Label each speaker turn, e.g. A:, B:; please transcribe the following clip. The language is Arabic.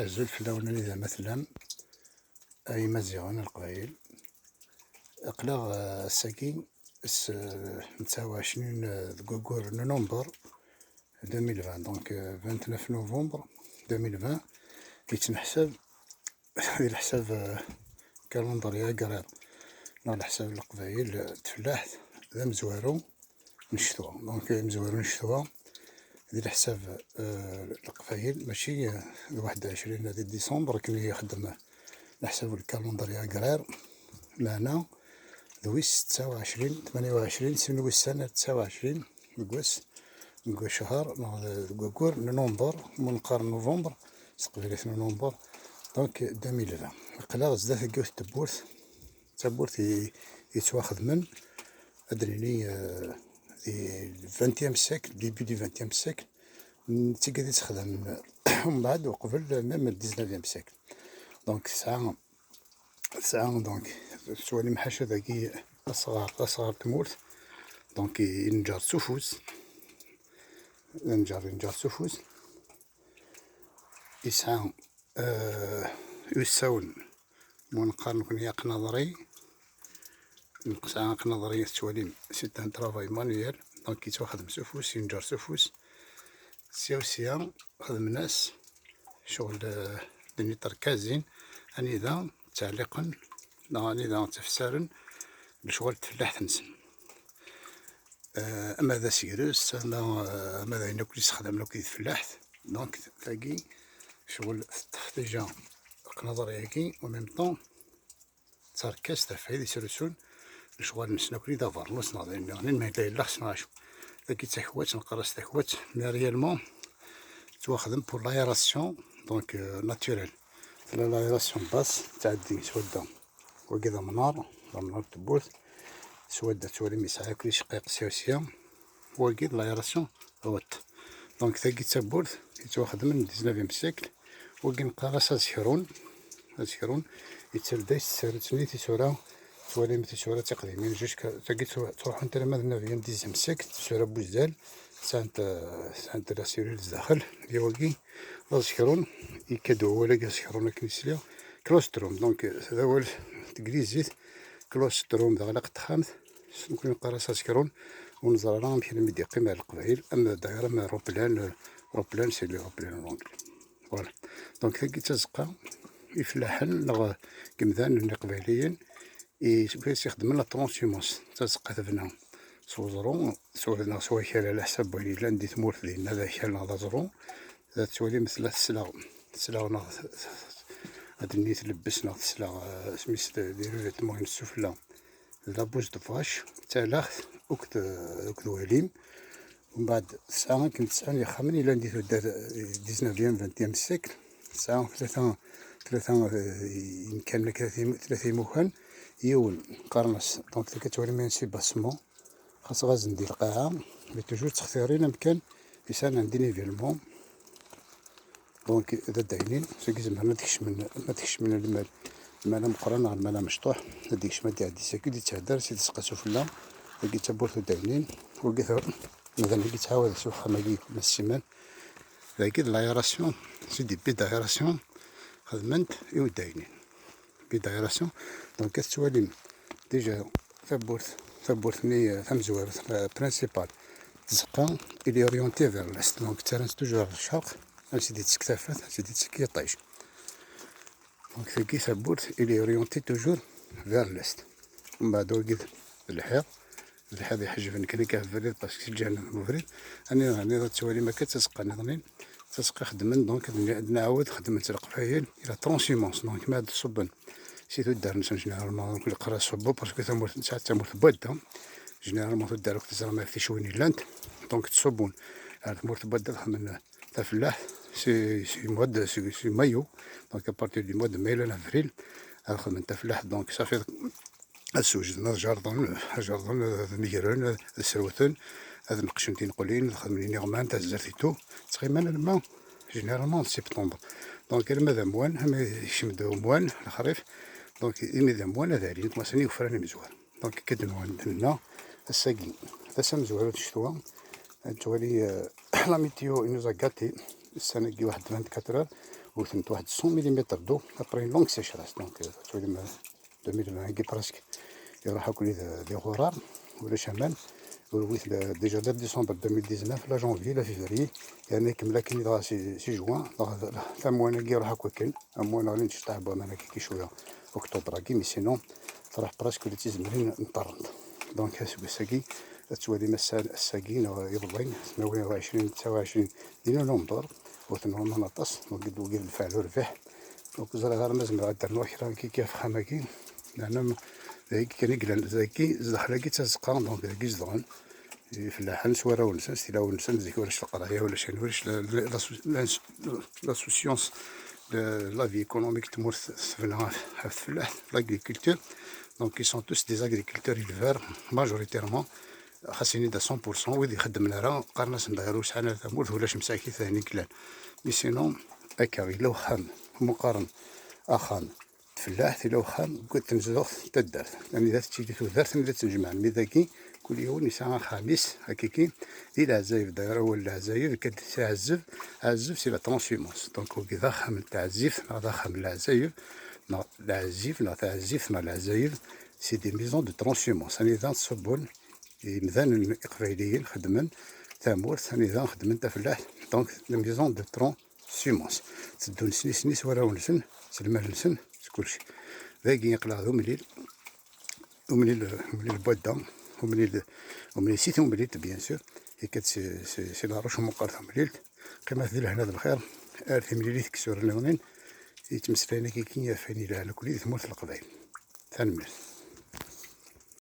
A: أزول فلاونا إذا مثلا أي مزيغون القبايل أقلاغ الساكين نتساوى 20 ذكوكور نوفمبر 2020 دونك 29 نوفمبر 2020 يتنحسب الحساب كالندريا قرير على حساب القبايل تفلاح ذا مزوارو نشتوا دونك مزوارو نشتوا ديال حساب القبايل ماشي 21 ديسمبر كما يخدم نحسب الكالندريا قرير لهنا دويس 29 28 سنوي السنة 29 مقوس شهر كوكور نوفمبر من قرن نوفمبر تقبيلة نوفمبر دونك 2020 قلا زدات كيوث تبورث يتواخذ من أدريني في 20 سيكل ديبي دي 20 سيكل تيقدر تخدم ومن بعد وقبل ميم 19 سيكل دونك ساعة دونك سوالي محاشا ذاكي الصغار تمورث دونك ينجر سفوس ينجر سفوس يسعى يساون منقارن كون ياق نظري نقصاق نظري توالي سيتان ترافاي مانويال دونك يتواخد مسفوس ينجر سفوس سيا خدم ناس شغل دني تركازين اني ذا تعليقا اني ذا تفسارا لشغل تفلاح تنسن اما ذا سيروس اما ذا ناكل يستخدم لوكي فلاحت دونك تلاقي شغل تحتاج نظري هاكي وميم طون تركز تفعيل يسرسون شغل نسناكلي دافار لوس ناضي ما يلاقي لا خصنا نعيشو ذاكي تحوات نقرص تحوات مي ريالمون تواخدم بور لايراسيون دونك ناتوريل لايراسيون باس تعدي سودا وكذا منار تبوث سودا تولي ميسعى كلي شقيق سياسية وكيد لايراسيون هوت دونك ثاكي تبورث يتواخد من 19 سيكل وكي نقرص أزهرون يتسردايس تسارتني تيسورا تولي تيسورا تقديمين جوج تاكي تروح نتا مثلا في 10 سيكل تسورا بوزدال سانت لا سيريل داخل ديالكي أزهرون يكادو ولا أزهرون كنيسليا كلوستروم دونك هذا هو الإنجليزيت كلوستروم ذا غلق تخامث ممكن نقرص أزهرون ونزرع لهم في المديقين مع القبائل أما الدائرة مع روبلان سي لي روبلان لونجلي فوالا دونك ثاكي تزقى يفلاحن لغا كمذان قبائليين يخدم لا ترونسيمونس تزقى ثفنا سوزرو سوا كال على حساب ويلي لا ندي تمورث لينا هذا كال هذا زرو تولي مثل السلاغ هادني تلبسنا السلاغ سميت ديرو المهم السفلى لابوز دو فاش تالاخ وكد وليم ومن بعد ساعة كنت ساعة يخمن إلا نديتو 19 20 سيكل ساعة ثلاثة يمكن لك 30 موخان يون قرنص دونك كتولي مينسي باسمون خاص غاز ندير القاعة مي توجور تختارين أمكان إنسان عندي نيفيلمون دونك إذا داينين ساكي زعما متكش من المال مقرن على المال مشطوح هاديكش ما دي ساكي دي تهدر سي تسقى سفلا هاكي تبورثو داينين وكي مثلا كي تعاود سوخ ماكي السيمان ذاكي لايراسيون سي دي بي دايراسيون خدمنت إيو داينين بي دايراسيون دونك كتولي ديجا ثبورثني ثمزوار برانسيبال تزقى إلي أوريونتي فيغ لاست دونك ترانس توجور الشرق سيدي تسكتافات سيدي تسكيطيش دونك ثاكي ثبورث إلي أوريونتي توجور فيغ لاست ومن بعد وكيد الحيط يحجبني كلي كافريد باسكو تجانا مفريد أني تولي ما كتسقى نظنين تسقى خدمن دونك نعاود خدمت القبايل إلى ترونسيمونس دونك ما عاد صبن سيتو دار نسان جينيرالمون كل قرا صبو باسكو تمورت ساعات تمورت بودا جينيرالمون تدار وقت تزرع ما في شويني لانت دونك تصبون تمورت بودا من تفلاح سي مود سي مايو دونك ابارتير دي مود ماي لا افريل خدمت تفلاح دونك صافي السوج جاردون ميغرون السروتون هذا مقشنتين قولين خدمني نيغمان تاع الزرتيتو تقريبا الماء جينيرالمون سبتمبر دونك ماذا موان هما يشمدو موان الخريف دونك ماذا موان هذا لي كماسني وفراني مزوار دونك كدنوان لنا الساقي هذا مزوار الشتوى تولي لا ميتيو انوزا غاتي السنة كي واحد 24 وثمت واحد 100 مليمتر دو ابري لونغ سيشراس. دونك تولي 2020 كي براسك يروح كولي دي غرار ولا شمال. ورويت ديجا لا ديسمبر 2019 لا جونفي لا فيفري يعني كملا كي دغا سي جوان تا موانا كي يروح هكا كاين موانا غادي نشطح بوانا كي شويه اكتوبر كي مي سينون تروح براسك وليت تزمرين نطرد. دونك ساكي تولي الساكين يضلين 28 29 دينا نومبر وتنهم نطس وقد الفعل ورفح. دونك زرا غير مازال غادي درنا كرا كيف خاماكي لأن ذاك كان يقلن ذاكي زدخلاكي تزقا. دونك ذاكي زدغن فلاحن سوارا ونسان ستيلا ونسان ذيك ولاش القراية ولا شي ولاش لاسوسيونس لا في ايكونوميك تمور تفنها في الفلاح لاغريكولتور. دونك كي سون توس دي زاغريكولتور إلفار ماجوريتيرمون خاصني دا 100% ويدي يخدم لنا قرناس نديرو شحال ثمور ولاش مساكي ثاني كلان. مي سينون هكا إلا وخان مقارن أخان تفلاح إلا وخان قلت تنزلوخ تدارت يعني إذا تشيدي تودارت إذا تنجمع مي ذاكي كل يوم نساء خميس هكاكي دي العزايف دايرة ولا العزايف كتعزف عزف سي لا ترانسفيمونس. دونك هو كي ضخم التعزيف نا ضخم العزايف نا العزيف نا تعزيف نا العزايف سي دي ميزون دو ترانسفيمونس. يعني إذا تصبون مذان الإقباليين خدمن تامورت يعني إذا خدمن تفلاح. دونك لا ميزون دو ترانسفيمونس تدون سنيس ولا ونسن سلمان نسن كلشي ذاكي يقلع ومليل البودا وملي سيت ومليت بيان سور هيك سي لا روش مقارنة مليلت كما ذي هنا بالخير ارثي مليليت كسور المؤمن يتمسفينا كي يافاني على كل ثمورة القبائل ثاني مليل.